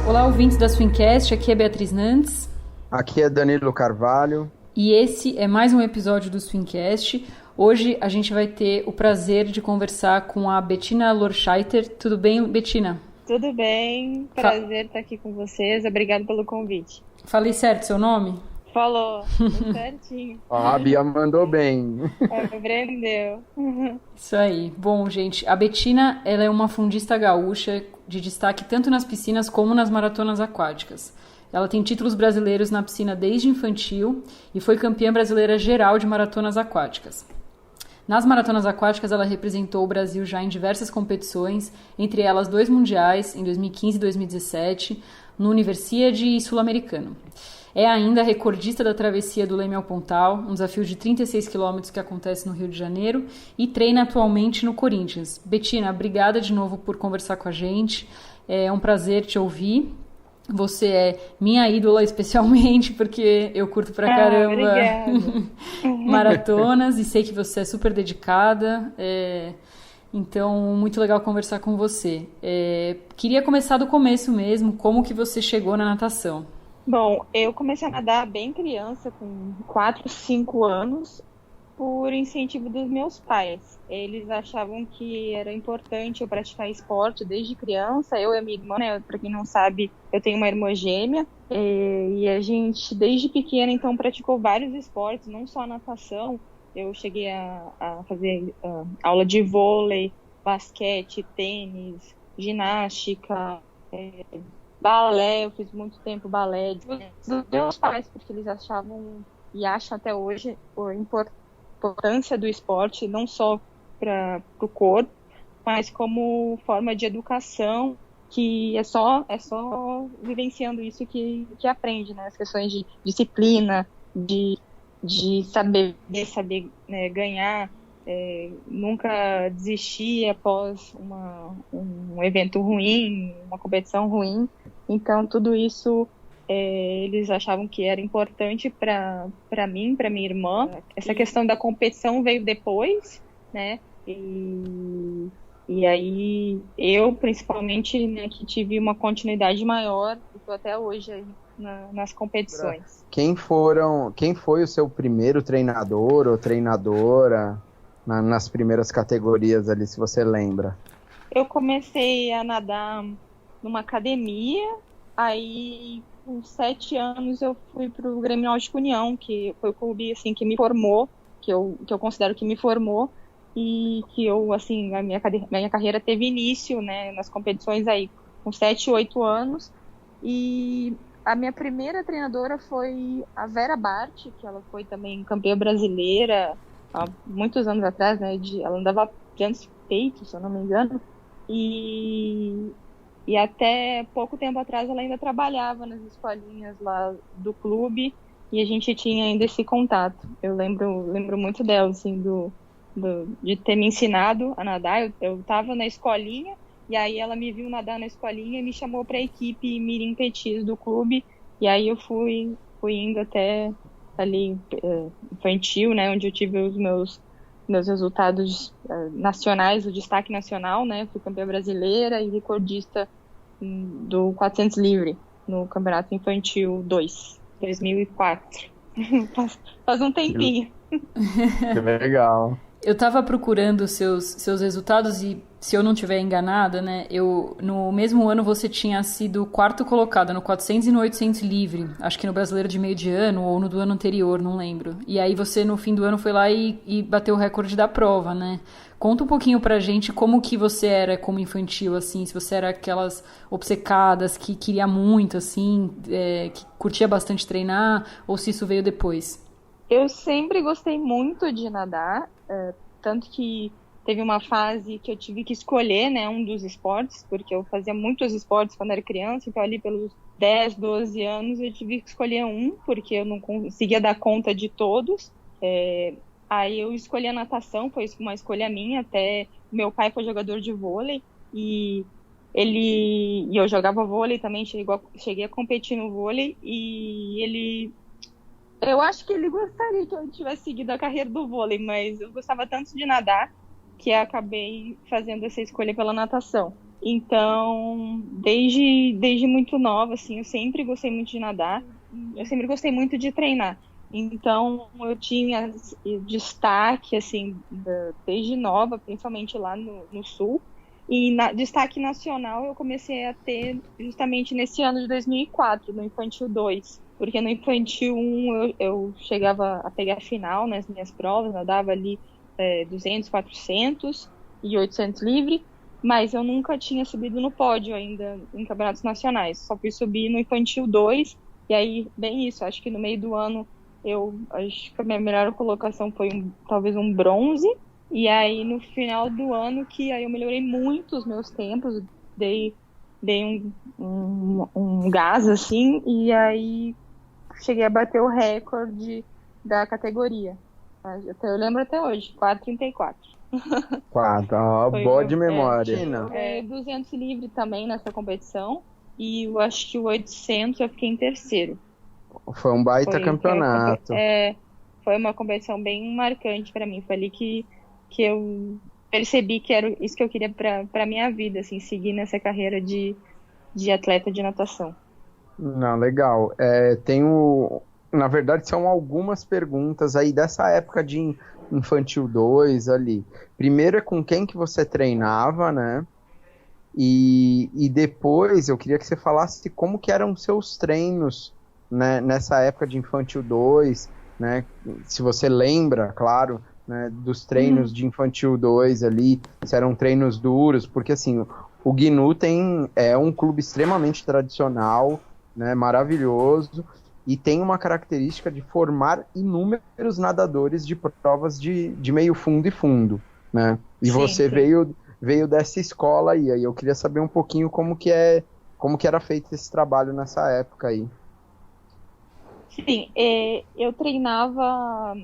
Olá, ouvintes da Swincast, aqui é Beatriz Nantes. Aqui é Danilo Carvalho. E esse é mais um episódio do Swincast. Hoje a gente vai ter o prazer de conversar com a Bettina Lorscheider. Tudo bem, Bettina? Tudo bem, prazer estar aqui com vocês. Obrigada pelo convite. Falei certo seu nome? Falou, tudo certinho. A Bia mandou bem. Aprendeu. Isso aí. Bom, gente, a Bettina, ela é uma fundista gaúcha de destaque tanto nas piscinas como nas maratonas aquáticas. Ela tem títulos brasileiros na piscina desde infantil e foi campeã brasileira geral de maratonas aquáticas. Nas maratonas aquáticas, ela representou o Brasil já em diversas competições, entre elas 2 mundiais, em 2015 e 2017, no Universiade e Sul-Americano. É ainda recordista da travessia do Leme ao Pontal, um desafio de 36 quilômetros que acontece no Rio de Janeiro, e treina atualmente no Corinthians. Bettina, obrigada de novo por conversar com a gente. É um prazer te ouvir. Você é minha ídola especialmente porque eu curto pra caramba maratonas e sei que você é super dedicada. Então, muito legal conversar com você. Queria começar do começo mesmo, como que você chegou na natação? Bom, eu comecei a nadar bem criança, com 4, 5 anos, por incentivo dos meus pais. Eles achavam que era importante eu praticar esporte desde criança. Eu e a minha irmã, né, para quem não sabe, eu tenho uma irmã gêmea, e a gente, desde pequena, então, praticou vários esportes, não só a natação. Eu cheguei a fazer aula de vôlei, basquete, tênis, ginástica, balé. Eu fiz muito tempo balé. Dos meus pais, porque eles achavam, e acham até hoje, a importância do esporte, não só para o corpo, mas como forma de educação, que é só vivenciando isso que aprende, né? As questões de disciplina, de saber né, ganhar, nunca desistir após um evento ruim, uma competição ruim. Então, tudo isso eles achavam que era importante para mim, para minha irmã. Essa questão da competição veio depois, né? E aí eu, principalmente, né, que tive uma continuidade maior, estou até hoje aí nas competições. Quem foi o seu primeiro treinador ou treinadora nas primeiras categorias ali, se você lembra? Eu comecei a nadar numa academia, aí com 7 anos eu fui para o Grêmio Náutico União, que foi o clube assim, que me formou, que eu considero que me formou, e que eu, assim, a minha carreira teve início, né, nas competições aí com 7, 8 anos. E a minha primeira treinadora foi a Vera Bart, que ela foi também campeã brasileira há muitos anos atrás, né? Ela andava de anos feitos, se eu não me engano. E até pouco tempo atrás ela ainda trabalhava nas escolinhas lá do clube e a gente tinha ainda esse contato. Eu lembro muito dela, assim, de ter me ensinado a nadar. Eu estava na escolinha e aí ela me viu nadar na escolinha e me chamou para a equipe Mirim Petis do clube. E aí eu fui indo até ali infantil, né, onde eu tive os meus resultados nacionais, o destaque nacional, né, fui campeã brasileira e recordista do 400 livre no Campeonato Infantil 2, 2004. Faz um tempinho. Que legal. Eu tava procurando seus resultados e, se eu não estiver enganada, né, no mesmo ano você tinha sido 4º colocada no 400 e no 800 livre, acho que no Brasileiro de meio de ano ou no do ano anterior, não lembro. E aí você, no fim do ano, foi lá e bateu o recorde da prova, né? Conta um pouquinho pra gente como que você era como infantil, assim, se você era aquelas obcecadas que queria muito, assim, que curtia bastante treinar, ou se isso veio depois. Eu sempre gostei muito de nadar, tanto que teve uma fase que eu tive que escolher, né, um dos esportes, porque eu fazia muitos esportes quando era criança, então ali pelos 10, 12 anos eu tive que escolher um, porque eu não conseguia dar conta de todos. Aí eu escolhi a natação, foi uma escolha minha, até meu pai foi jogador de vôlei, e eu jogava vôlei também, cheguei a competir no vôlei, e ele Eu acho que ele gostaria que eu tivesse seguido a carreira do vôlei, mas eu gostava tanto de nadar que eu acabei fazendo essa escolha pela natação. Então, desde muito nova, assim, eu sempre gostei muito de nadar, eu sempre gostei muito de treinar. Então, eu tinha destaque, assim, desde nova, principalmente lá no Sul. E destaque nacional eu comecei a ter justamente nesse ano de 2004, no Infantil 2. Porque no Infantil 1 eu chegava a pegar a final nas minhas provas, nadava ali 200, 400 e 800 livre, mas eu nunca tinha subido no pódio ainda em campeonatos nacionais. Só fui subir no Infantil 2, e aí, bem isso, acho que no meio do ano acho que a minha melhor colocação foi talvez um bronze, e aí no final do ano que aí eu melhorei muito os meus tempos, dei um gás assim, e aí cheguei a bater o recorde da categoria. Eu lembro até hoje, 4,34. 4, ó, boa de memória. É, 200 livre também nessa competição, e eu acho que o 800 eu fiquei em terceiro. Foi um baita campeonato. Foi uma competição bem marcante para mim. Foi ali que eu percebi que era isso que eu queria para minha vida, assim, seguir nessa carreira de atleta de natação. Não, legal. Na verdade, são algumas perguntas aí dessa época de Infantil 2 ali. Primeiro é com quem que você treinava, né? E depois eu queria que você falasse como que eram seus treinos, né, nessa época de Infantil 2, né? Se você lembra, claro, né, dos treinos de Infantil 2 ali, se eram treinos duros, porque assim, o GNU é um clube extremamente tradicional, né, maravilhoso, e tem uma característica de formar inúmeros nadadores de provas de meio fundo e fundo, né? E você veio dessa escola aí eu queria saber um pouquinho como que era feito esse trabalho nessa época aí. Sim, eu treinava,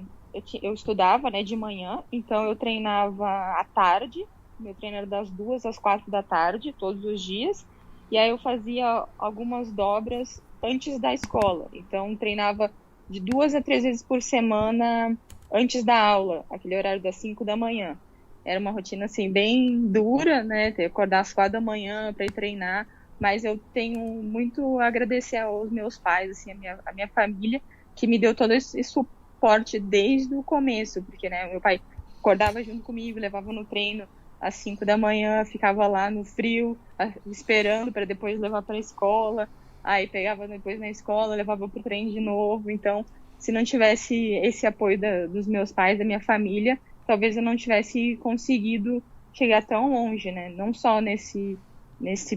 eu estudava, né, de manhã, então eu treinava à tarde, meu treino era das 2 às 4 da tarde, todos os dias, e aí eu fazia algumas dobras antes da escola, então treinava de 2 a 3 vezes por semana antes da aula, aquele horário das 5 da manhã. Era uma rotina, assim, bem dura, né, ter que acordar às 4 da manhã para ir treinar, mas eu tenho muito a agradecer aos meus pais, assim, a minha família, que me deu todo esse suporte desde o começo, porque, né, meu pai acordava junto comigo, levava no treino às 5 da manhã, ficava lá no frio, esperando para depois levar para a escola, aí pegava depois na escola, levava para o treino de novo. Então, se não tivesse esse apoio dos meus pais, da minha família, talvez eu não tivesse conseguido chegar tão longe, né, não só nesse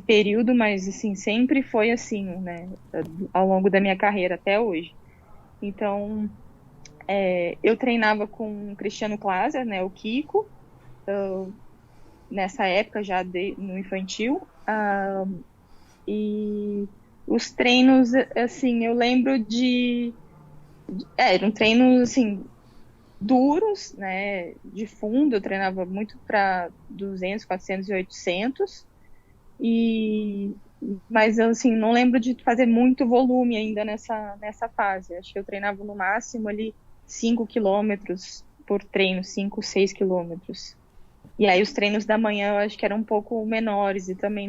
período, mas assim, sempre foi assim, né, ao longo da minha carreira até hoje. Então, eu treinava com o Cristiano Claser, né, o Kiko, nessa época já no infantil, e os treinos, assim, eu lembro eram treinos, assim, duros, né, de fundo, eu treinava muito para 200, 400 e 800, mas eu, assim, não lembro de fazer muito volume ainda nessa fase. Acho que eu treinava no máximo ali 5 quilômetros por treino, 5, 6 quilômetros. E aí os treinos da manhã eu acho que eram um pouco menores, e também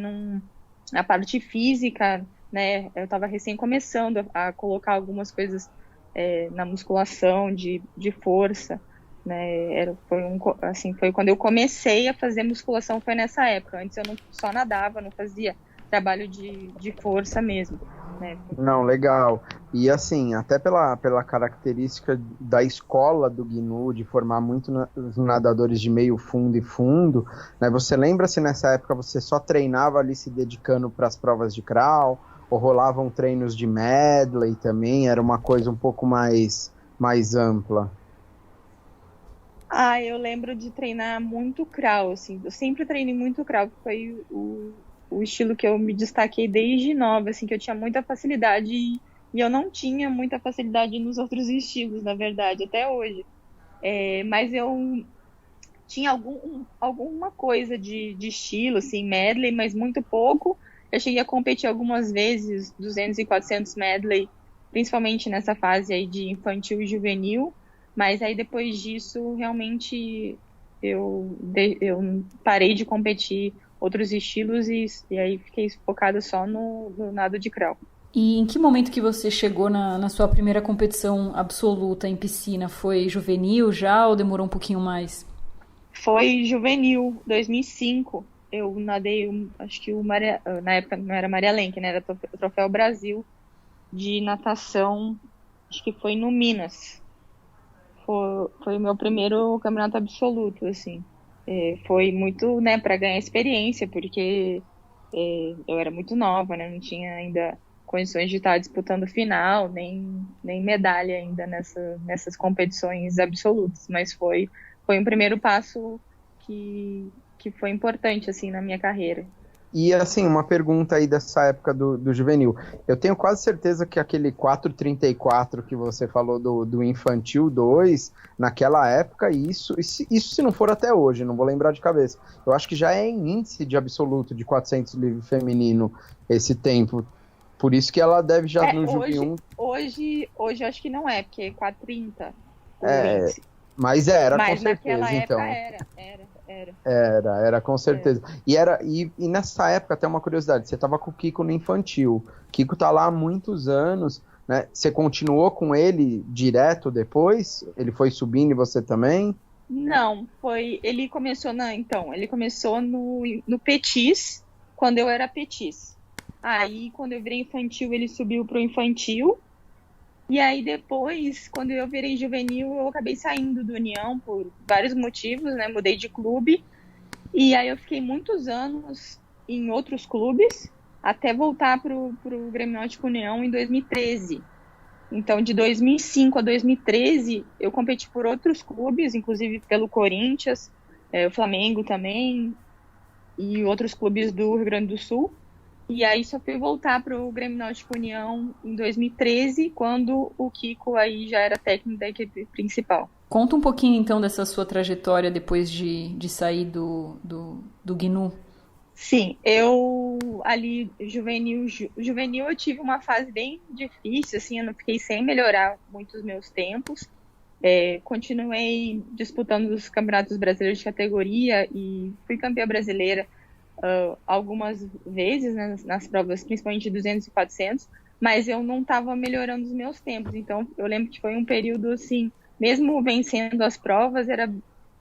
na parte física, né, eu estava recém começando a colocar algumas coisas na musculação de força, né, foi quando eu comecei a fazer musculação, foi nessa época. Antes eu não só nadava, não fazia trabalho de força mesmo, né. Não, legal. E assim, até pela característica da escola do GNU, de formar muito nadadores de meio fundo e fundo, né, você lembra se nessa época você só treinava ali se dedicando para as provas de crawl, ou rolavam treinos de medley também, era uma coisa um pouco mais ampla? Eu lembro de treinar muito crawl, assim, eu sempre treinei muito crawl, foi o estilo que eu me destaquei desde nova, assim, que eu tinha muita facilidade, e eu não tinha muita facilidade nos outros estilos, na verdade, até hoje. Mas eu tinha alguma coisa de estilo, assim, medley, mas muito pouco. Eu cheguei a competir algumas vezes, 200 e 400 medley, principalmente nessa fase aí de infantil e juvenil, mas aí depois disso, realmente, eu parei de competir outros estilos e aí fiquei focada só no nado de crawl. E em que momento que você chegou na sua primeira competição absoluta em piscina? Foi juvenil já ou demorou um pouquinho mais? Foi juvenil, 2005. Eu nadei, acho que na época não era Maria Lenk, né? Era o Troféu Brasil de natação, acho que foi no Minas. Foi o meu primeiro campeonato absoluto, assim. Foi muito, né, para ganhar experiência, porque eu era muito nova, né? Não tinha ainda condições de estar disputando final, nem medalha ainda nessas competições absolutas. Mas foi um primeiro passo que foi importante, assim, na minha carreira. E, assim, uma pergunta aí dessa época do juvenil. Eu tenho quase certeza que aquele 4,34 que você falou do Infantil 2, naquela época, isso se não for até hoje, não vou lembrar de cabeça. Eu acho que já é em índice de absoluto de 400 livre feminino esse tempo. Por isso que ela deve já no juvenil... Hoje eu acho que não é, porque é 4,30 o índice. Mas era, mas com certeza, naquela então. Época Era, com certeza. E nessa época, até uma curiosidade, você estava com o Kiko no infantil. Kiko tá lá há muitos anos, né? Você continuou com ele direto depois? Ele foi subindo e você também? Não, ele começou no Petis, quando eu era Petis. Aí, quando eu virei infantil, ele subiu pro infantil. E aí depois, quando eu virei juvenil, eu acabei saindo do União por vários motivos, né? Mudei de clube. E aí eu fiquei muitos anos em outros clubes, até voltar pro Grêmio Náutico União em 2013. Então, de 2005 a 2013, eu competi por outros clubes, inclusive pelo Corinthians, o Flamengo também, e outros clubes do Rio Grande do Sul. E aí só fui voltar para o Grêmio Náutico União em 2013, quando o Kiko aí já era técnico da equipe principal. Conta um pouquinho então dessa sua trajetória depois de sair do GNU. Sim, eu ali, juvenil eu tive uma fase bem difícil, assim, eu não fiquei sem melhorar muito os meus tempos. Continuei disputando os campeonatos brasileiros de categoria e fui campeã brasileira algumas vezes, né, nas provas, principalmente de 200 e 400, mas eu não estava melhorando os meus tempos. Então, eu lembro que foi um período, assim, mesmo vencendo as provas,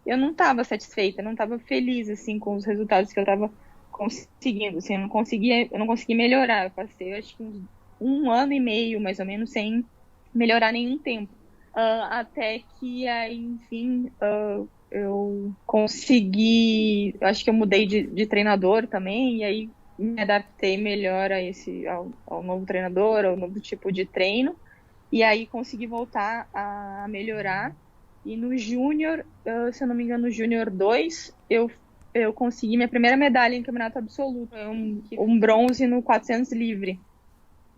eu não estava satisfeita, não estava feliz, assim, com os resultados que eu estava conseguindo, assim, eu não consegui melhorar. Eu passei, acho que um ano e meio, mais ou menos, sem melhorar nenhum tempo. Até que, aí, enfim, eu consegui, acho que eu mudei de treinador também, e aí me adaptei melhor ao novo treinador, ao novo tipo de treino, e aí consegui voltar a melhorar. E no Júnior, se eu não me engano, no Júnior 2, eu consegui minha primeira medalha em campeonato absoluto, um bronze no 400 livre.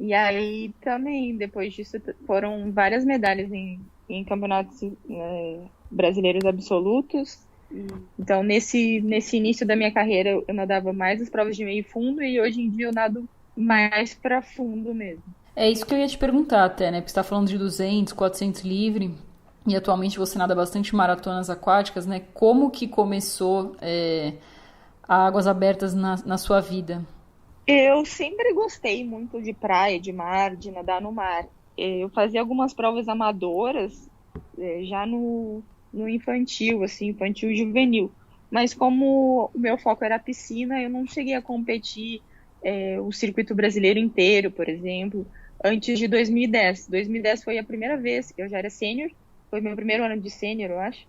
E aí também, depois disso, foram várias medalhas em campeonatos brasileiros absolutos. Então, nesse início da minha carreira, eu nadava mais as provas de meio fundo e hoje em dia eu nado mais para fundo mesmo. É isso que eu ia te perguntar até, né? Porque você está falando de 200, 400 livre e atualmente você nada bastante maratonas aquáticas, né? Como que começou a Águas Abertas na sua vida? Eu sempre gostei muito de praia, de mar, de nadar no mar. Eu fazia algumas provas amadoras já no infantil, assim, infantil e juvenil. Mas como o meu foco era a piscina, eu não cheguei a competir o circuito brasileiro inteiro, por exemplo, antes de 2010. 2010 foi a primeira vez que eu já era sênior, foi meu primeiro ano de sênior, eu acho.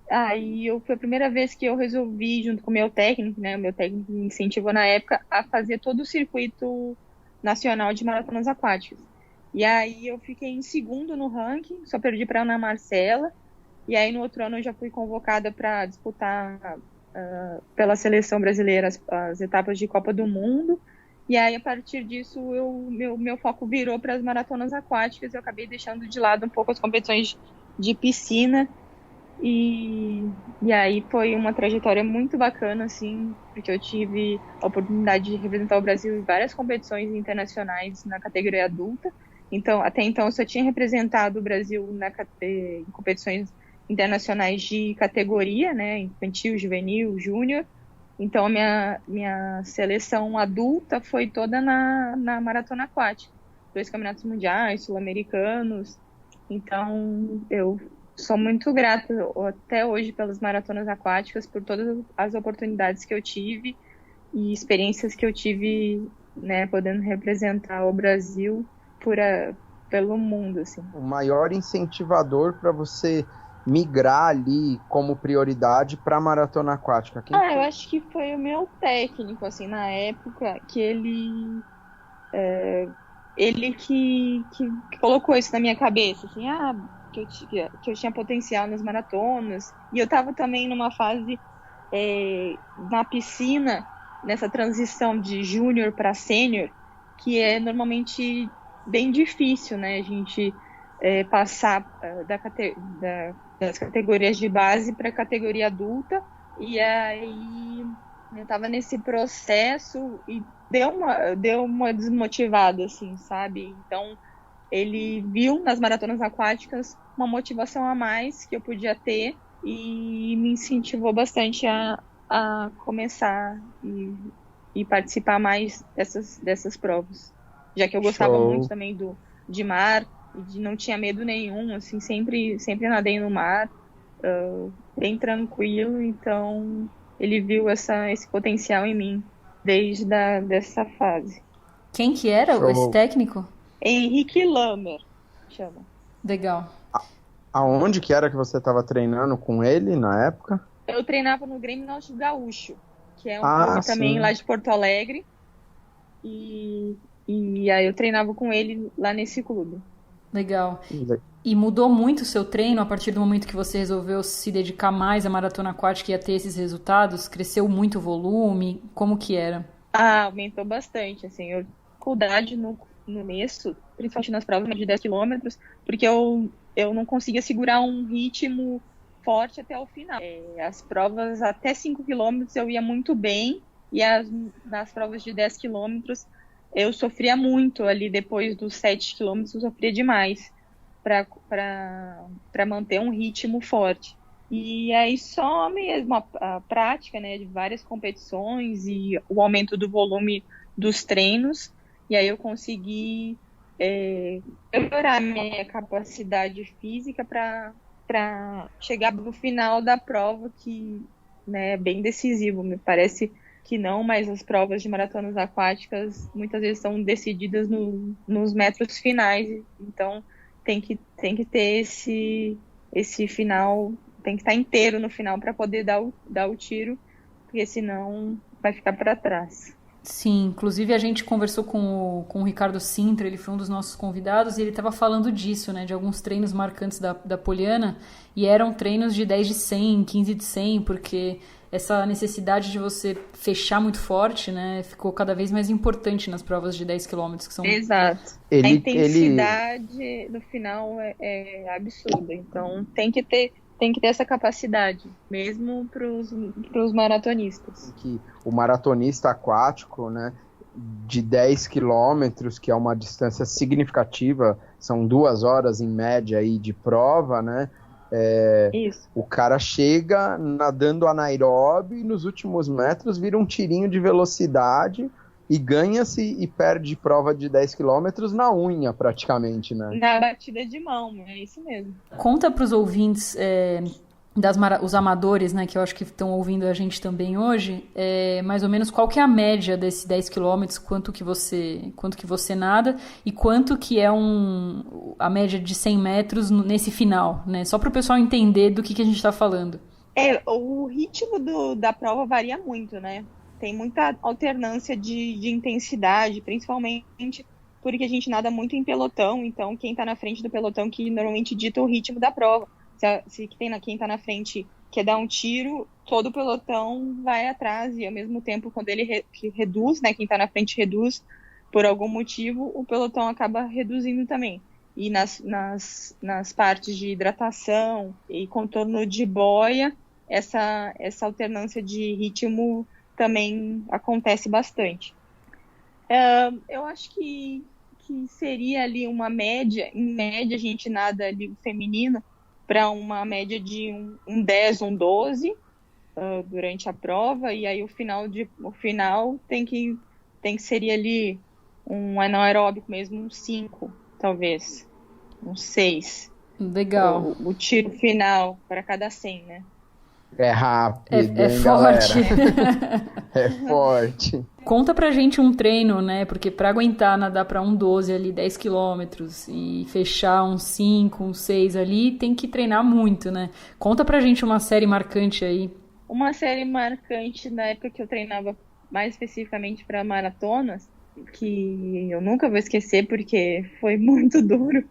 Aí foi a primeira vez que eu resolvi, junto com o meu técnico, né? O meu técnico me incentivou na época a fazer todo o circuito nacional de maratonas aquáticas. E aí eu fiquei em segundo no ranking, só perdi para a Ana Marcela. E aí no outro ano eu já fui convocada para disputar pela seleção brasileira as etapas de Copa do Mundo. E aí a partir disso meu foco virou para as maratonas aquáticas. Eu acabei deixando de lado um pouco as competições de piscina. E aí foi uma trajetória muito bacana, assim, porque eu tive a oportunidade de representar o Brasil em várias competições internacionais na categoria adulta. Então, até então, eu só tinha representado o Brasil em competições internacionais de categoria, né? Infantil, juvenil, júnior. Então, a minha seleção adulta foi toda na maratona aquática. 2 campeonatos mundiais, sul-americanos. Então, eu sou muito grata até hoje pelas maratonas aquáticas, por todas as oportunidades que eu tive e experiências que eu tive, né, podendo representar o Brasil pelo mundo, assim. O maior incentivador para você migrar ali como prioridade para a maratona aquática? Eu acho que foi o meu técnico, assim, na época, que ele que colocou isso na minha cabeça, assim, que eu tinha potencial nas maratonas. E eu estava também numa fase na piscina, nessa transição de júnior para sênior, que é normalmente bem difícil, né? A gente passar das categorias de base para a categoria adulta. E aí eu estava nesse processo e deu uma desmotivada, assim, sabe? Então, ele viu nas maratonas aquáticas uma motivação a mais que eu podia ter e me incentivou bastante a começar e participar mais dessas provas. Já que eu gostava muito também de mar, e não tinha medo nenhum, assim, sempre nadei no mar, bem tranquilo. Então, ele viu esse potencial em mim desde dessa fase. Quem que era esse técnico? Henrique Lamer, chama. Legal. Aonde que era que você estava treinando com ele na época? Eu treinava no Grêmio Náutico Gaúcho, que é um clube também lá de Porto Alegre. E aí eu treinava com ele lá nesse clube. Legal. E mudou muito o seu treino a partir do momento que você resolveu se dedicar mais à maratona aquática e a ter esses resultados? Cresceu muito o volume? Como que era? Aumentou bastante, assim. Eu dificuldade no começo, principalmente nas provas de 10 quilômetros, porque eu não conseguia segurar um ritmo forte até o final. As provas até 5 quilômetros eu ia muito bem, e nas provas de 10 quilômetros eu sofria muito ali. Depois dos 7 quilômetros eu sofria demais para manter um ritmo forte. E aí só mesmo a prática, né, de várias competições e o aumento do volume dos treinos, e aí eu consegui melhorar a minha capacidade física para chegar no final da prova, que, né, é bem decisivo. Me parece que não, mas as provas de maratonas aquáticas muitas vezes são decididas nos metros finais. Então tem que ter esse final, tem que estar inteiro no final para poder dar o tiro, porque senão vai ficar para trás. Sim, inclusive a gente conversou com o Ricardo Sintra, ele foi um dos nossos convidados, e ele estava falando disso, né, de alguns treinos marcantes da Poliana, e eram treinos de 10 de 100, 15 de 100, porque essa necessidade de você fechar muito forte, né, ficou cada vez mais importante nas provas de 10 km, que são... Exato. A intensidade no final é absurda, então tem que ter essa capacidade, mesmo para os maratonistas. Que o maratonista aquático, né, de 10 quilômetros, que é uma distância significativa, são 2 horas em média aí de prova, né? Isso. O cara chega nadando anaeróbio e nos últimos metros vira um tirinho de velocidade e ganha-se e perde prova de 10 quilômetros na unha, praticamente, né? Na batida de mão, é isso mesmo. Conta para os ouvintes, os amadores, né, que eu acho que estão ouvindo a gente também hoje, mais ou menos qual que é a média desses 10 quilômetros, quanto que você nada e quanto que é a média de 100 metros nesse final, né? Só para o pessoal entender do que a gente está falando. O ritmo da prova varia muito, né? Tem muita alternância de intensidade, principalmente porque a gente nada muito em pelotão, então quem está na frente do pelotão que normalmente dita o ritmo da prova. Se quem está na frente quer dar um tiro, todo o pelotão vai atrás, e ao mesmo tempo, quando ele reduz, né, quem está na frente reduz por algum motivo, o pelotão acaba reduzindo também. E nas partes de hidratação e contorno de boia, essa alternância de ritmo também acontece bastante. Eu acho que que seria ali uma média, em média a gente nada ali feminino para uma média de um 10, um 12 durante a prova, e aí o final tem que seria ali um anaeróbico mesmo, um 5, talvez, um 6. Legal. O tiro final para cada 100, né? É rápido, É hein, forte. galera? É forte. Conta pra gente um treino, né? Porque pra aguentar nadar pra um 12 ali, 10 quilômetros e fechar um 5, um 6 ali, tem que treinar muito, né? Conta pra gente uma série marcante aí. Uma série marcante na época que eu treinava mais especificamente para maratonas, que eu nunca vou esquecer porque foi muito duro,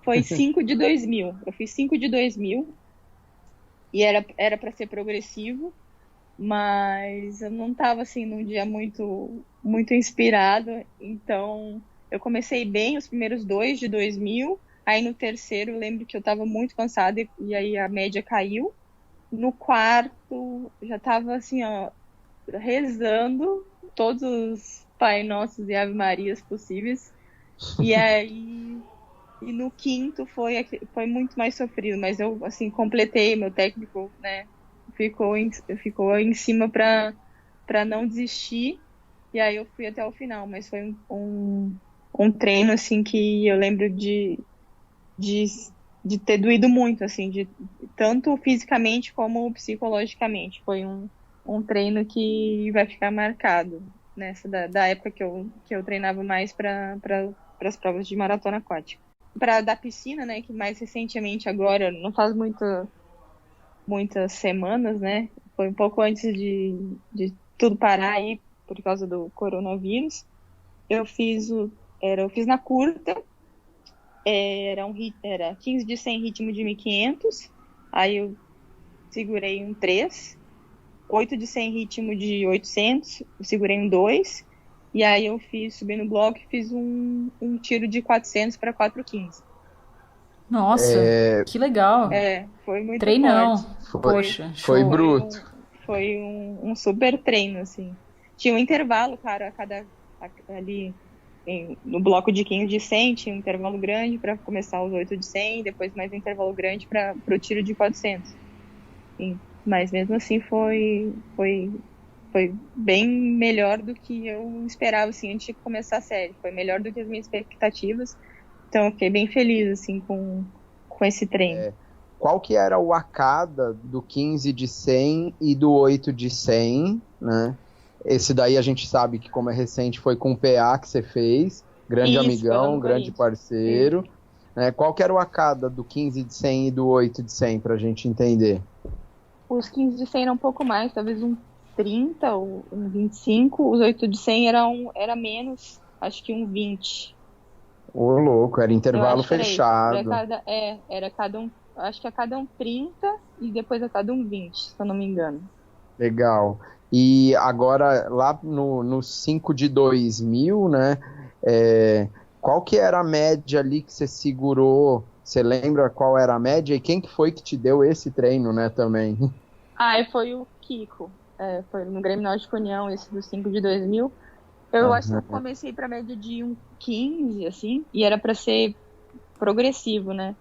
foi 5 de 2000. Eu fiz 5 de 2000 e era para ser progressivo, mas eu não estava assim num dia muito muito inspirado, então eu comecei bem os primeiros 2 de 2000, aí no terceiro eu lembro que eu estava muito cansada e aí a média caiu. No quarto já estava assim, ó, rezando todos os Pai Nossos e Ave Marias possíveis. E aí e no quinto foi muito mais sofrido, mas eu assim completei, meu técnico, né, ficou em cima para não desistir, e aí eu fui até o final, mas foi um treino assim que eu lembro de, de ter doído muito, assim, tanto fisicamente como psicologicamente. Foi um treino que vai ficar marcado nessa da época que eu treinava mais para as provas de maratona aquática. Para da piscina, né, que mais recentemente agora, não faz muitas semanas, né, foi um pouco antes de tudo parar aí por causa do coronavírus. Eu fiz na curta, era 15 de 100 ritmo de 1.500, aí eu segurei um 3, 8 de 100 ritmo de 800, eu segurei um 2, e aí eu subi no bloco e fiz um tiro de 400 para 4,15. Nossa, que legal. Foi muito Treinão. forte. Poxa, Foi show. bruto. Foi um super treino, assim. Tinha um intervalo, cara, ali no bloco de 15 de 100, tinha um intervalo grande para começar os 8 de 100, depois mais um intervalo grande para o tiro de 400. Mas mesmo assim foi bem melhor do que eu esperava, assim, antes de começar a série. Foi melhor do que as minhas expectativas. Então eu fiquei bem feliz, assim, com esse treino. Qual que era o ACADA do 15 de 100 e do 8 de 100, né? Esse daí a gente sabe que, como é recente, foi com o PA que você fez. Grande amigão, grande parceiro. Né? Qual que era o ACADA do 15 de 100 e do 8 de 100, pra gente entender? Os 15 de 100 eram um pouco mais, talvez um 30 ou um 25. Os 8 de 100 era menos, acho que um 20. Ô, louco, era intervalo fechado. Era cada um, acho que a cada um 30 e depois a cada um 20, se eu não me engano. Legal. E agora, lá no 5 de 2000, né, qual que era a média ali que você segurou? Você lembra qual era a média? E quem que foi que te deu esse treino, né, também? Foi o Kiko. Foi no Grêmio Náutico União, esse do 5 de 2000. Eu acho que eu comecei para média de um 15, assim, e era para ser progressivo, né?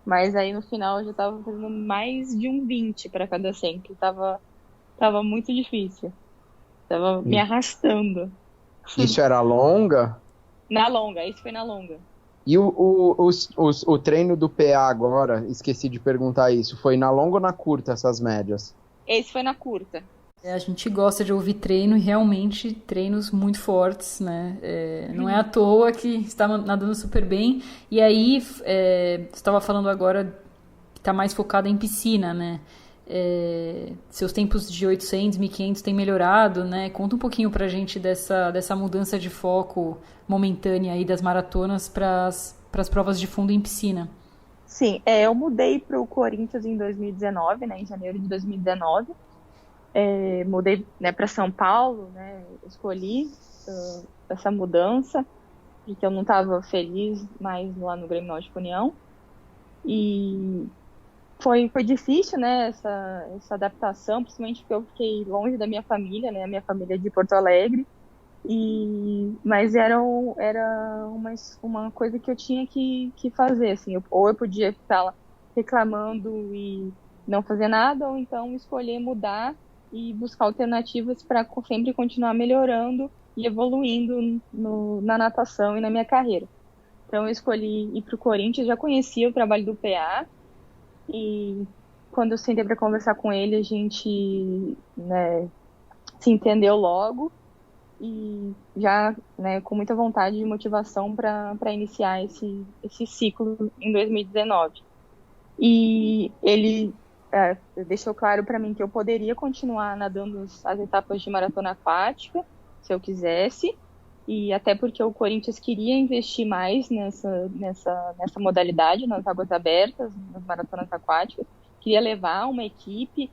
Mas aí no final eu já tava fazendo mais de um 20 para cada 100, que tava muito difícil. Tava me arrastando. Isso era longa? Na longa, isso foi na longa. E o treino do PA agora, esqueci de perguntar isso, foi na longa ou na curta essas médias? Esse foi na curta. A gente gosta de ouvir treino e realmente treinos muito fortes, né? Não é à toa que está nadando super bem. E aí, você estava falando agora que está mais focada em piscina, né? Seus tempos de 800, 1500 têm melhorado, né? Conta um pouquinho pra gente dessa mudança de foco momentânea aí das maratonas para as provas de fundo em piscina. Sim, eu mudei para o Corinthians em 2019, né? Em janeiro de 2019. Mudei, né, para São Paulo, né? Escolhi essa mudança porque eu não estava feliz mais lá no Grêmio Náutico União, e foi difícil, né, essa adaptação, principalmente porque eu fiquei longe da minha família, né? A minha família é de Porto Alegre, Mas era uma coisa que eu tinha que fazer, assim, ou eu podia ficar lá reclamando e não fazer nada, ou então escolher mudar e buscar alternativas para sempre continuar melhorando e evoluindo na natação e na minha carreira. Então eu escolhi ir para o Corinthians, já conhecia o trabalho do PA, e quando eu sentei para conversar com ele, a gente, né, se entendeu logo, e já, né, com muita vontade e motivação para iniciar esse ciclo em 2019. E ele deixou claro para mim que eu poderia continuar nadando as etapas de maratona aquática, se eu quisesse, e até porque o Corinthians queria investir mais nessa modalidade, nas águas abertas, nas maratonas aquáticas, queria levar uma equipe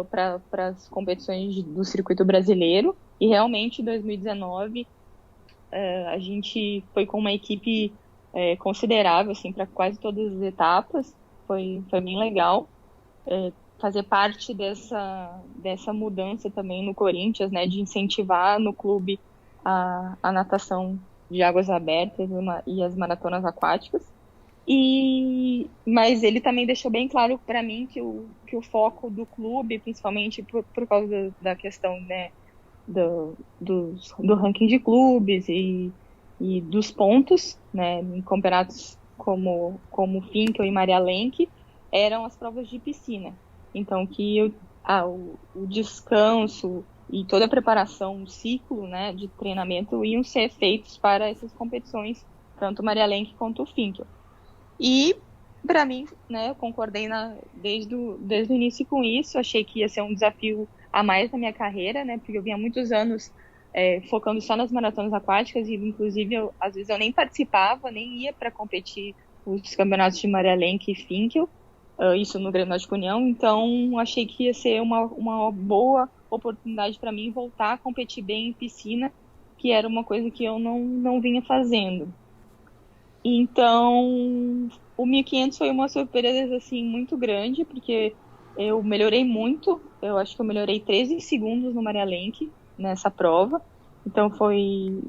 para as competições do circuito brasileiro, e realmente em 2019 a gente foi com uma equipe considerável assim, para quase todas as etapas. Foi bem legal fazer parte dessa mudança também no Corinthians, né, de incentivar no clube a natação de águas abertas e as maratonas aquáticas. Mas ele também deixou bem claro para mim que o foco do clube, principalmente por causa da questão, né, do ranking de clubes e dos pontos, né, em campeonatos como o Finkel e Maria Lenk, eram as provas de piscina. Então que o descanso e toda a preparação, o ciclo, né, de treinamento iam ser feitos para essas competições, tanto Maria Lenk quanto o Finkel. E para mim, né, eu concordei desde o início com isso. Achei que ia ser um desafio a mais na minha carreira, né, porque eu vinha muitos anos focando só nas maratonas aquáticas, e inclusive às vezes eu nem participava, nem ia para competir os campeonatos de Maria Lenk e Finkel, isso no Grêmio Náutico União. Então achei que ia ser uma boa oportunidade para mim voltar a competir bem em piscina, que era uma coisa que eu não vinha fazendo. Então o 1500 foi uma surpresa assim muito grande, porque eu melhorei muito. Eu acho que eu melhorei 13 segundos no Maria Lenk nessa prova. Então foi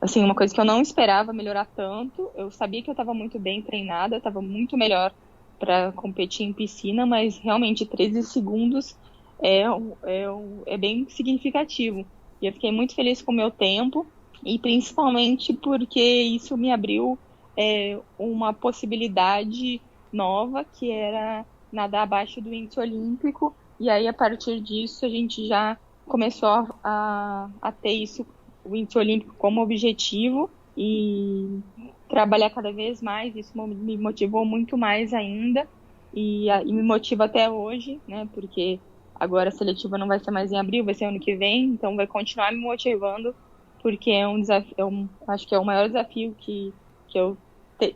assim, uma coisa que eu não esperava melhorar tanto. Eu sabia que eu estava muito bem treinada, estava muito melhor para competir em piscina, mas realmente 13 segundos é bem significativo. E eu fiquei muito feliz com o meu tempo, e principalmente porque isso me abriu uma possibilidade nova, que era nadar abaixo do índice olímpico. E aí, a partir disso, a gente já começou a ter isso, o índice olímpico, como objetivo, e trabalhar cada vez mais. Isso me motivou muito mais ainda, e me motiva até hoje, né, porque agora a seletiva não vai ser mais em abril, vai ser ano que vem, então vai continuar me motivando, porque é um desafio, acho que é o maior desafio que eu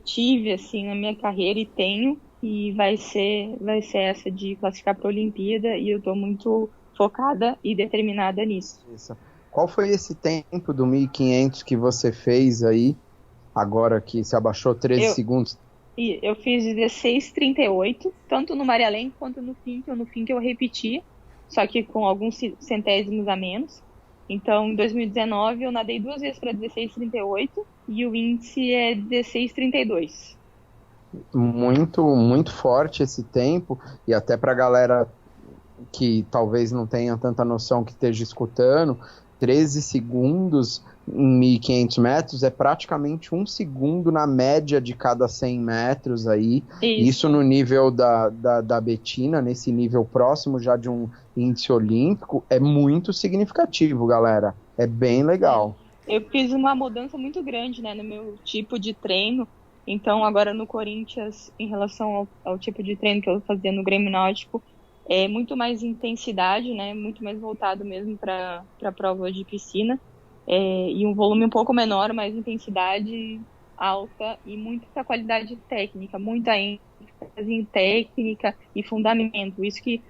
tive assim na minha carreira e tenho, e vai ser essa de classificar para a Olimpíada, e eu estou muito focada e determinada nisso. Isso. Qual foi esse tempo do 1500 que você fez aí, agora que se abaixou 13 segundos? Eu fiz 16:38, tanto no Maria Lenk quanto no Finkel. No Finkel eu repeti, só que com alguns centésimos a menos. Então, em 2019, eu nadei 2 vezes para 16:38 e o índice é 16:32. Muito, muito forte esse tempo, e até para a galera que talvez não tenha tanta noção, que esteja escutando, 13 segundos em 1.500 metros é praticamente 1 segundo na média de cada 100 metros aí. Isso no nível da Bettina, nesse nível próximo já de um índice olímpico, é muito significativo, galera. É bem legal. Eu fiz uma mudança muito grande, né, no meu tipo de treino. Então, agora no Corinthians, em relação ao tipo de treino que eu fazia no Grêmio Náutico, é muito mais intensidade, né, muito mais voltado mesmo para a prova de piscina, e um volume um pouco menor, mas intensidade alta e muita qualidade técnica, muita ênfase em técnica e fundamento. Isso que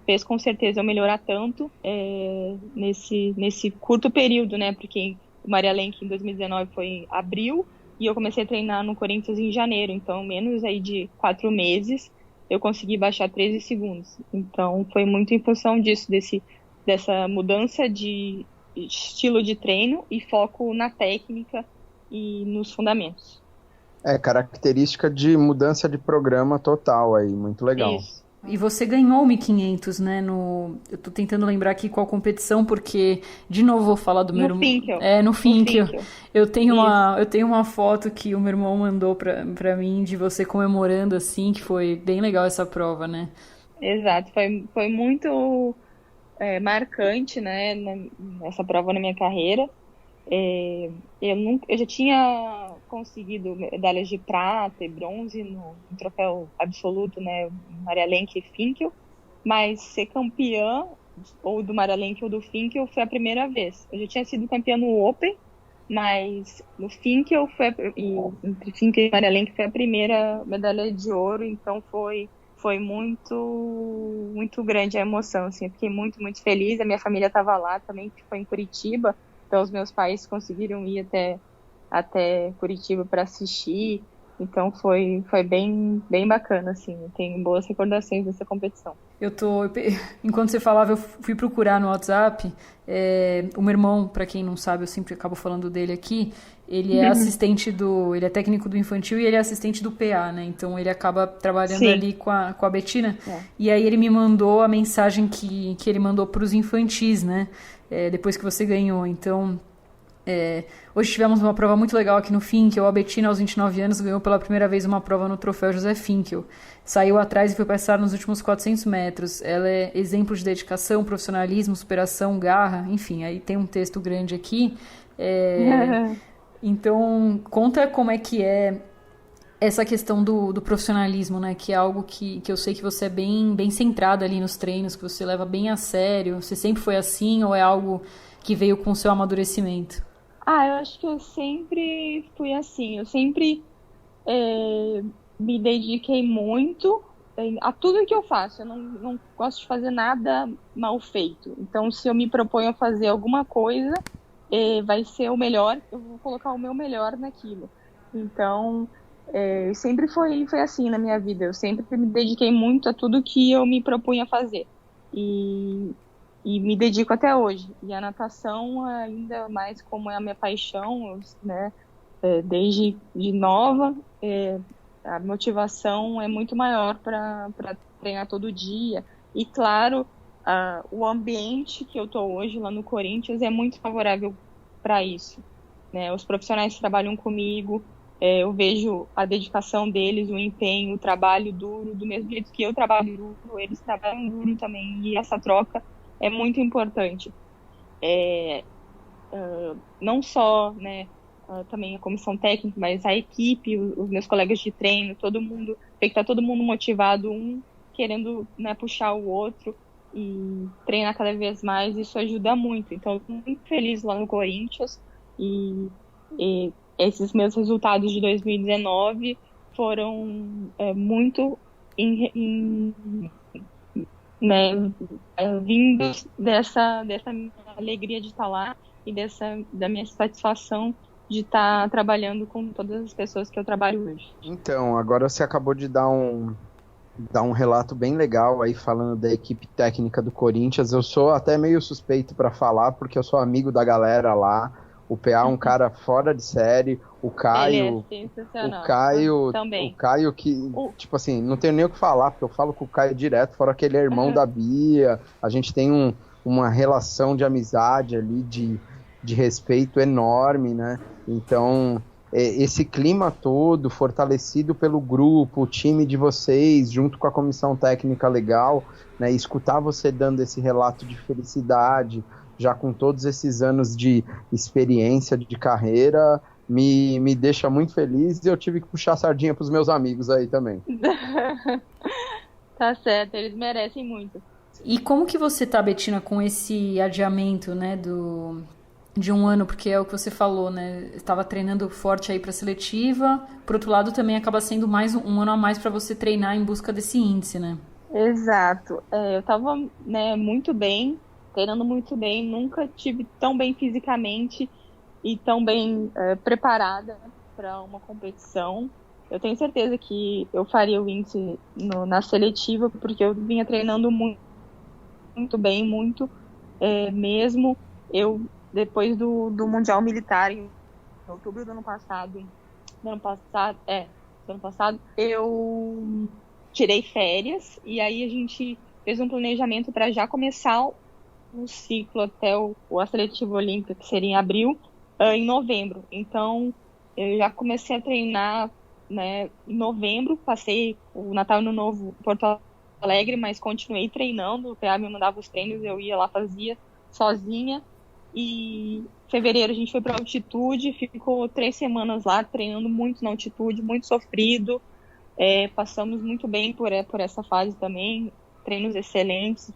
fez com certeza eu melhorar tanto nesse curto período, né, porque o Maria Lenk em 2019 foi em abril, e eu comecei a treinar no Corinthians em janeiro, então menos aí de 4 meses eu consegui baixar 13 segundos. Então foi muito em função disso, dessa mudança de estilo de treino e foco na técnica e nos fundamentos. Característica de mudança de programa total aí, muito legal. Isso. E você ganhou o 1.500, né? Eu tô tentando lembrar aqui qual competição, porque, de novo, vou falar do meu irmão. Finkel. No Finkel. Eu tenho Isso. uma foto que o meu irmão mandou pra mim de você comemorando, assim, que foi bem legal essa prova, né? Exato. Foi muito marcante, né? Essa prova na minha carreira. Eu já tinha conseguido medalhas de prata e bronze no troféu absoluto, né, Maria Lenk e Finkel, mas ser campeã ou do Maria Lenk ou do Finkel foi a primeira vez. Eu já tinha sido campeã no Open, mas no Finkel entre Finkel e Maria Lenk foi a primeira medalha de ouro, então foi muito, muito grande a emoção, assim, eu fiquei muito, muito feliz. A minha família estava lá também, que foi em Curitiba. Então, os meus pais conseguiram ir até Curitiba para assistir. Então, foi bem, bem bacana, assim. Eu tenho boas recordações dessa competição. Enquanto você falava, eu fui procurar no WhatsApp. O meu irmão, para quem não sabe, eu sempre acabo falando dele aqui. Ele é ele é técnico do infantil e ele é assistente do PA, né? Então, ele acaba trabalhando ali com a Betina. E aí, ele me mandou a mensagem que ele mandou para os infantis, né? Depois que você ganhou. Então, hoje tivemos uma prova muito legal aqui no Finkel. A Betina, aos 29 anos, ganhou pela primeira vez uma prova no troféu José Finkel. Saiu atrás e foi passar nos últimos 400 metros. Ela é exemplo de dedicação, profissionalismo, superação, garra. Enfim, aí tem um texto grande aqui. Então, conta como é que é essa questão do profissionalismo, né? Que é algo que eu sei que você é bem, bem centrado ali nos treinos, que você leva bem a sério. Você sempre foi assim ou é algo que veio com o seu amadurecimento? Eu acho que eu sempre fui assim. Eu sempre me dediquei muito a tudo que eu faço. Eu não gosto de fazer nada mal feito. Então, se eu me proponho a fazer alguma coisa, vai ser o melhor. Eu vou colocar o meu melhor naquilo. Então, sempre foi assim na minha vida. Eu sempre me dediquei muito a tudo que eu me propunha a fazer. E me dedico até hoje. E a natação, ainda mais como é a minha paixão, né? Desde de nova, a motivação é muito maior para treinar todo dia. E, claro, o ambiente que eu estou hoje lá no Corinthians é muito favorável para isso, né? Os profissionais que trabalham comigo, eu vejo a dedicação deles, o empenho, o trabalho duro, do mesmo jeito que eu trabalho duro, eles trabalham duro também, e essa troca é muito importante. Não só, né, também a comissão técnica, mas a equipe, os meus colegas de treino, todo mundo, tem que estar todo mundo motivado, um querendo, né, puxar o outro e treinar cada vez mais, isso ajuda muito. Então, eu estou muito feliz lá no Corinthians e esses meus resultados de 2019 foram muito vindos dessa minha alegria de estar lá e da minha satisfação de estar trabalhando com todas as pessoas que eu trabalho hoje. Então, agora você acabou de dar um relato bem legal aí falando da equipe técnica do Corinthians. Eu sou até meio suspeito para falar porque eu sou amigo da galera lá. O PA é um cara fora de série. O Caio, ele é sensacional. O Caio que, tipo assim, não tenho nem o que falar, porque eu falo com o Caio direto, fora que ele é irmão da Bia. A gente tem uma relação de amizade ali, de respeito enorme, né? Então, esse clima todo, fortalecido pelo grupo, o time de vocês, junto com a comissão técnica legal, né? Escutar você dando esse relato de felicidade, já com todos esses anos de experiência, de carreira, me deixa muito feliz, e eu tive que puxar a sardinha pros meus amigos aí também. Tá certo, eles merecem muito. E como que você tá, Betina, com esse adiamento, né, de um ano, porque é o que você falou, né? Estava treinando forte aí para seletiva. Por outro lado, também acaba sendo mais um ano a mais para você treinar em busca desse índice, né? Exato. Eu estava, né, muito bem, treinando muito bem. Nunca tive tão bem fisicamente e tão bem preparada para uma competição. Eu tenho certeza que eu faria o índice na seletiva, porque eu vinha treinando muito, muito bem, muito mesmo. Eu depois do Mundial Militar, em outubro do ano passado. Do ano passado, eu tirei férias e aí a gente fez um planejamento para já começar um ciclo até a seletiva olímpica, que seria em abril, em novembro. Então, eu já comecei a treinar, né, em novembro, passei o Natal e Ano Novo em Porto Alegre, mas continuei treinando, o PA me mandava os treinos, eu ia lá, fazia sozinha. E em fevereiro a gente foi para altitude, ficou 3 semanas lá treinando muito na altitude, muito sofrido. Passamos muito bem por essa fase também, treinos excelentes.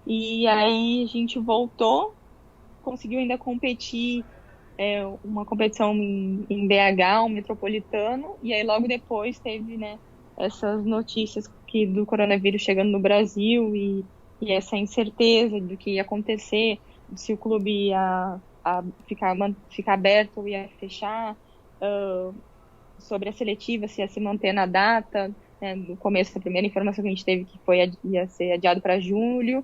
E aí a gente voltou, conseguiu ainda competir uma competição em BH, um metropolitano, e aí logo depois teve, né, essas notícias do coronavírus chegando no Brasil e essa incerteza do que ia acontecer, se o clube ia ficar aberto ou ia fechar, sobre a seletiva, se ia se manter na data, né, no começo, a primeira informação que a gente teve que ia ser adiado para junho,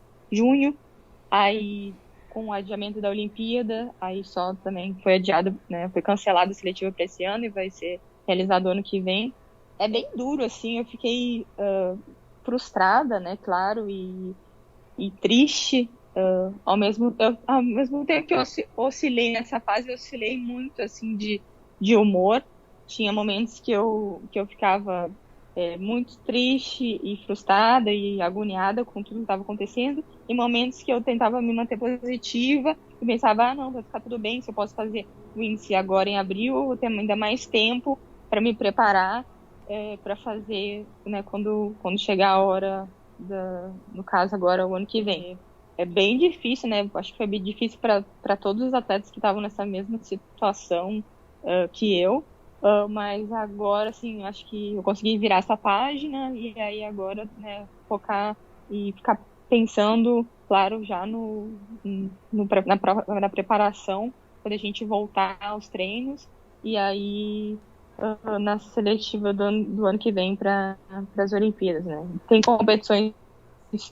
aí com o adiamento da Olimpíada, aí só também foi adiado, né, foi cancelada a seletiva para esse ano e vai ser realizado ano que vem. É bem duro, assim, eu fiquei frustrada, né, claro, e triste. Ao mesmo tempo que eu oscilei nessa fase, eu oscilei muito, assim, de humor. Tinha momentos que eu ficava muito triste e frustrada e agoniada com tudo que estava acontecendo, e momentos que eu tentava me manter positiva e pensava, não, vai ficar tudo bem, se eu posso fazer o índice agora em abril, eu vou ter ainda mais tempo para me preparar para fazer, né, quando chegar a hora, no caso agora, o ano que vem. É bem difícil, né? Acho que foi bem difícil para todos os atletas que estavam nessa mesma situação que eu. Mas agora, assim, acho que eu consegui virar essa página e aí agora, né, focar e ficar pensando, claro, já na preparação, quando a gente voltar aos treinos e aí na seletiva do ano que vem para as Olimpíadas, né? Tem competições,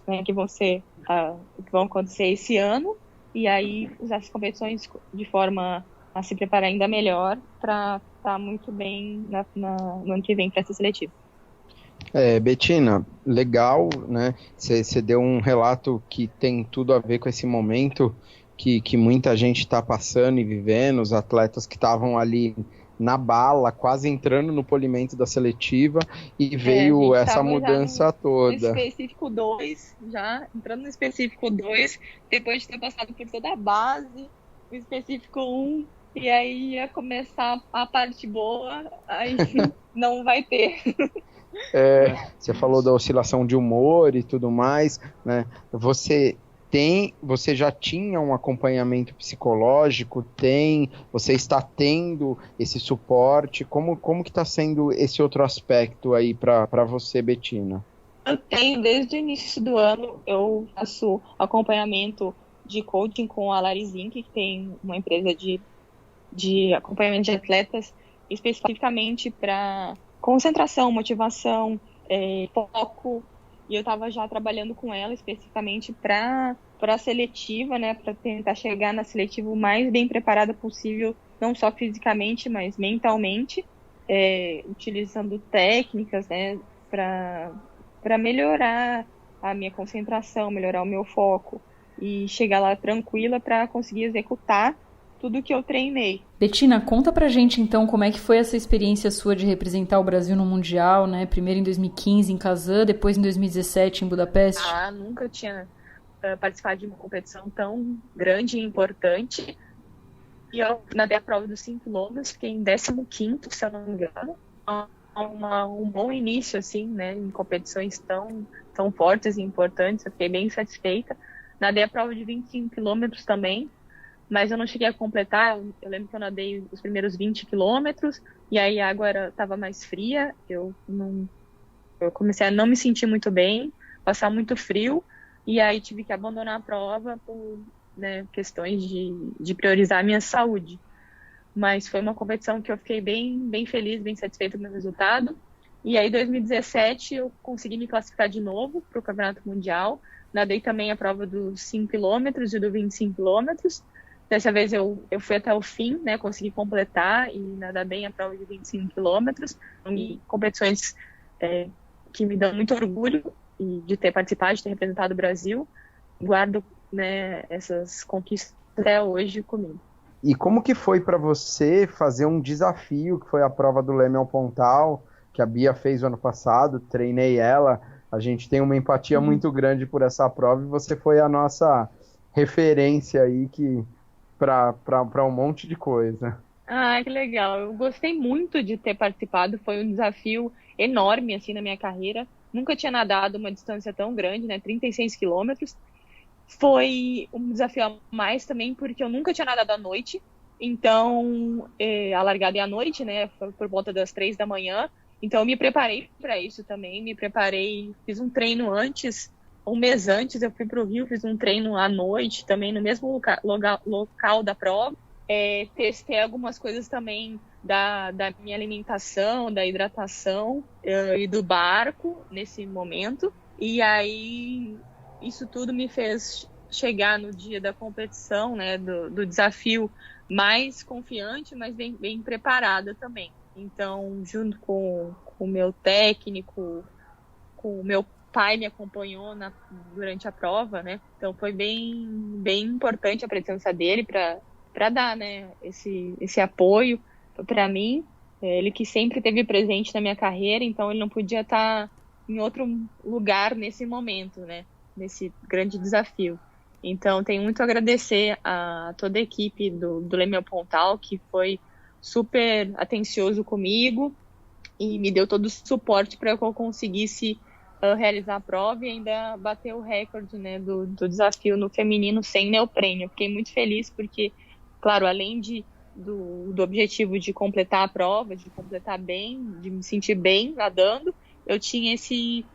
né, que vão acontecer esse ano, e aí usar as competições de forma a se preparar ainda melhor para estar muito bem no ano que vem para essa seletiva. Betina, legal, né? Você deu um relato que tem tudo a ver com esse momento que muita gente está passando e vivendo, os atletas que estavam ali na bala, quase entrando no polimento da seletiva, e veio essa mudança toda. No específico 2, já entrando no específico 2, depois de ter passado por toda a base, no específico 1, e aí ia começar a parte boa, aí não vai ter. Você falou da oscilação de humor e tudo mais, né? Você já tinha um acompanhamento psicológico? Você está tendo esse suporte? Como que está sendo esse outro aspecto aí para você, Betina? Eu tenho, desde o início do ano, eu faço acompanhamento de coaching com a Larizinc, que tem uma empresa de acompanhamento de atletas, especificamente para concentração, motivação, foco. E eu estava já trabalhando com ela especificamente para a seletiva, né, para tentar chegar na seletiva o mais bem preparada possível, não só fisicamente, mas mentalmente, utilizando técnicas, né, para melhorar a minha concentração, melhorar o meu foco e chegar lá tranquila para conseguir executar tudo que eu treinei. Betina, conta pra gente então como é que foi essa experiência sua de representar o Brasil no Mundial, né? Primeiro em 2015 em Kazan, depois em 2017 em Budapeste. Nunca tinha participado de uma competição tão grande e importante. E eu nadei a prova dos 5 km, fiquei em 15º, se eu não me engano. Um bom início, assim, né? Em competições tão fortes e importantes, eu fiquei bem satisfeita. Nadei a prova de 25 km também, mas eu não cheguei a completar. Eu lembro que eu nadei os primeiros 20 quilômetros e aí a água estava mais fria, eu comecei a não me sentir muito bem, passar muito frio, e aí tive que abandonar a prova por, né, questões de priorizar a minha saúde. Mas foi uma competição que eu fiquei bem feliz, bem satisfeita com o meu resultado. E aí, em 2017, eu consegui me classificar de novo para o Campeonato Mundial. Nadei também a prova dos 5 quilômetros e do 25 quilômetros. Dessa vez eu fui até o fim, né? Consegui completar e nadar bem a prova de 25 quilômetros. E competições que me dão muito orgulho e de ter participado, de ter representado o Brasil. Guardo, né, essas conquistas até hoje comigo. E como que foi para você fazer um desafio, que foi a prova do Leme ao Pontal, que a Bia fez o ano passado, treinei ela, a gente tem uma empatia muito grande por essa prova e você foi a nossa referência aí para um monte de coisa. Ah, que legal. Eu gostei muito de ter participado, foi um desafio enorme assim na minha carreira. Nunca tinha nadado uma distância tão grande, né, 36 quilômetros. Foi um desafio a mais também, porque eu nunca tinha nadado à noite. Então, a largada é à noite, né? Foi por volta das 3 da manhã. Então, eu me preparei para isso também. Me preparei, fiz um treino antes, um mês antes. Eu fui para o Rio, fiz um treino à noite também, no mesmo local da prova. Testei algumas coisas também da minha alimentação, da hidratação e do barco nesse momento. E aí, isso tudo me fez chegar no dia da competição, né, do desafio, mais confiante, mas bem preparada também. Então, junto com o meu técnico, com o meu pai me acompanhou durante a prova, né? Então, foi bem importante a presença dele para dar, né, esse apoio para mim. Ele que sempre esteve presente na minha carreira, então ele não podia estar em outro lugar nesse momento, né? Nesse grande desafio. Então, tenho muito a agradecer a toda a equipe do Leme ao Pontal, que foi super atencioso comigo e me deu todo o suporte para que eu conseguisse realizar a prova e ainda bater o recorde, né, do desafio no feminino sem neoprene. Eu fiquei muito feliz porque, claro, além do objetivo de completar a prova, de completar bem, de me sentir bem nadando, eu tinha esse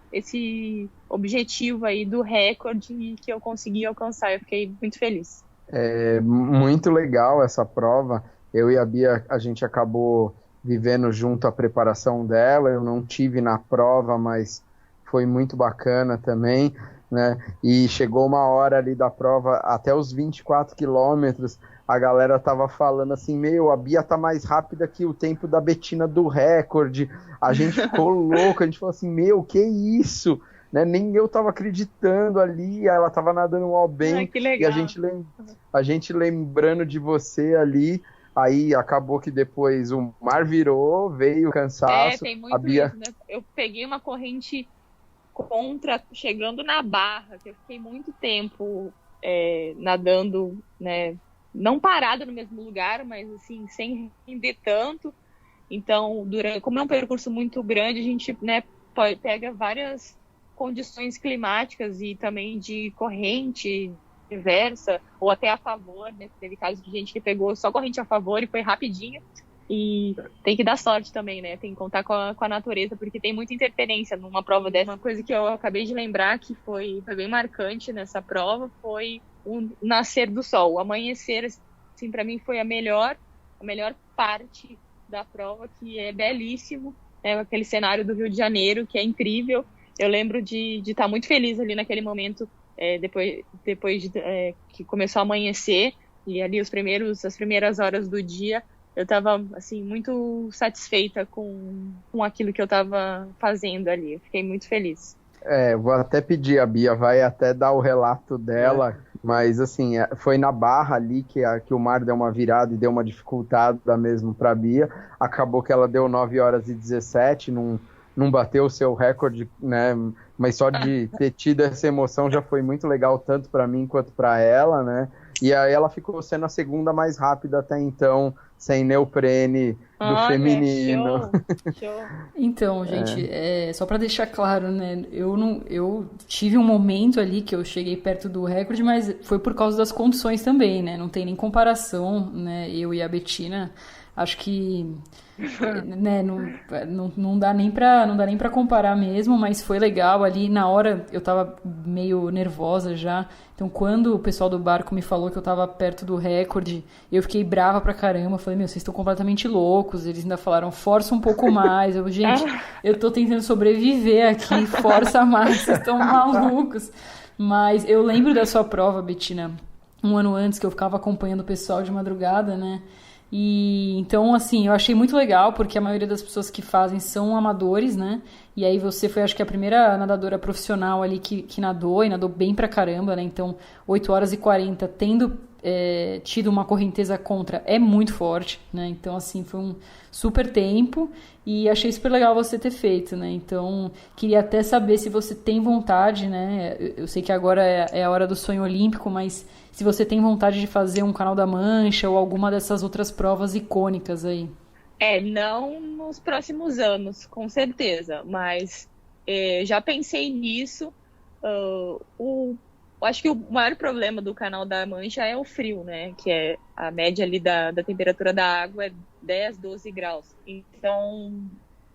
objetivo aí do recorde que eu consegui alcançar. Eu fiquei muito feliz. É muito legal essa prova. Eu e a Bia, a gente acabou vivendo junto a preparação dela. Eu não tive na prova, mas foi muito bacana também, né? E chegou uma hora ali da prova, até os 24 quilômetros, a galera tava falando assim, a Bia tá mais rápida que o tempo da Bettina do recorde. A gente ficou louco, a gente falou assim, que isso? Né? Nem eu tava acreditando ali, ela tava nadando mal bem. Que legal. E a gente lembrando de você ali, aí acabou que depois o mar virou, veio o cansaço. Tem muito a Bia... isso, né? Eu peguei uma corrente contra, chegando na barra, que eu fiquei muito tempo nadando, né? Não parada no mesmo lugar, mas assim, sem render tanto. Então, como é um percurso muito grande, a gente, né, pega várias condições climáticas e também de corrente reversa, ou até a favor, né? Teve casos de gente que pegou só corrente a favor e foi rapidinho. E tem que dar sorte também, né? Tem que contar com a natureza, porque tem muita interferência numa prova dessa. Uma coisa que eu acabei de lembrar que foi bem marcante nessa prova foi o nascer do sol. O amanhecer, assim, para mim foi a melhor parte da prova, que é belíssimo, né? Aquele cenário do Rio de Janeiro, que é incrível. Eu lembro de estar muito feliz ali naquele momento, depois que começou a amanhecer, e ali as primeiras horas do dia, eu estava assim, muito satisfeita com aquilo que eu estava fazendo ali. Eu fiquei muito feliz. Vou até pedir, a Bia vai até dar o relato dela, mas assim, foi na barra ali que o mar deu uma virada e deu uma dificultada mesmo para a Bia. Acabou que ela deu 9 horas e 17, não bateu o seu recorde, né? Mas só de ter tido essa emoção já foi muito legal, tanto para mim quanto para ela, né? E aí ela ficou sendo a segunda mais rápida até então, sem neoprene do feminino. Show. Então, gente, só para deixar claro, né? Eu tive um momento ali que eu cheguei perto do recorde, mas foi por causa das condições também, né? Não tem nem comparação, né? Eu e a Bettina, acho que né, não dá nem pra comparar mesmo, mas foi legal ali. Na hora eu tava meio nervosa já, então quando o pessoal do barco me falou que eu tava perto do recorde, eu fiquei brava pra caramba. Falei, vocês estão completamente loucos. Eles ainda falaram, força um pouco mais. Gente, eu tô tentando sobreviver aqui, força mais, vocês estão malucos. Mas eu lembro da sua prova, Bettina, um ano antes, que eu ficava acompanhando o pessoal de madrugada, né? E então, assim, eu achei muito legal, porque a maioria das pessoas que fazem são amadores, né? E aí você foi, acho que, a primeira nadadora profissional ali que nadou, e nadou bem pra caramba, né? Então, 8 horas e 40, tendo tido uma correnteza contra, é muito forte, né? Então, assim, foi um super tempo e achei super legal você ter feito, né? Então, queria até saber se você tem vontade, né? Eu sei que agora é a hora do sonho olímpico, mas se você tem vontade de fazer um Canal da Mancha ou alguma dessas outras provas icônicas aí. Não nos próximos anos, com certeza, mas já pensei nisso. Acho que o maior problema do Canal da Mancha é o frio, né? Que é a média ali da temperatura da água é 10, 12 graus. Então,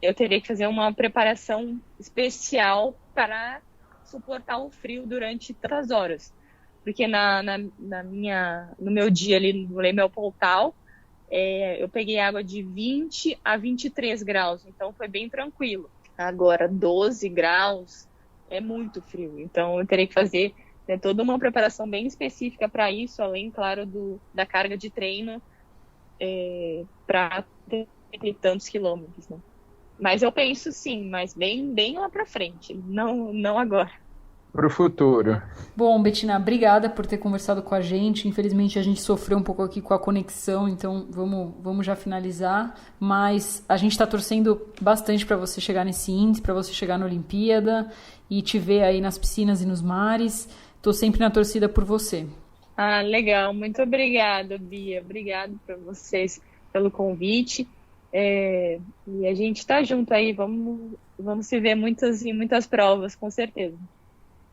eu teria que fazer uma preparação especial para suportar o frio durante tantas horas. Porque no meu dia ali no Leme ao Pontal, eu peguei água de 20 a 23 graus, então foi bem tranquilo. Agora, 12 graus é muito frio, então eu teria que fazer toda uma preparação bem específica para isso, além, claro, da carga de treino para ter tantos quilômetros, né? Mas eu penso sim, mas bem, bem lá para frente, não agora. Para o futuro. Bom, Bettina, obrigada por ter conversado com a gente. Infelizmente a gente sofreu um pouco aqui com a conexão, então vamos já finalizar. Mas a gente está torcendo bastante para você chegar nesse índice, para você chegar na Olimpíada e te ver aí nas piscinas e nos mares. Estou sempre na torcida por você. Ah, legal. Muito obrigada, Bia. Obrigado para vocês pelo convite. E a gente está junto aí. Vamos se ver em muitas provas, com certeza.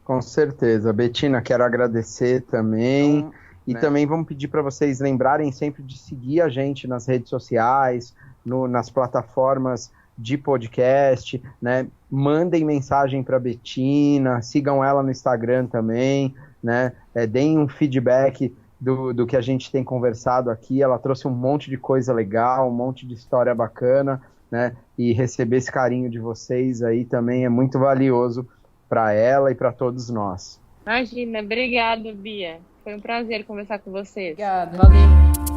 Com certeza. Bettina, quero agradecer também. E também vamos pedir para vocês lembrarem sempre de seguir a gente nas redes sociais, nas plataformas de podcast, né? Mandem mensagem para Bettina, sigam ela no Instagram também, né? Deem um feedback do que a gente tem conversado aqui. Ela trouxe um monte de coisa legal, um monte de história bacana, né? E receber esse carinho de vocês aí também é muito valioso para ela e para todos nós. Imagina, obrigado, Bia. Foi um prazer conversar com vocês. Obrigada, valeu.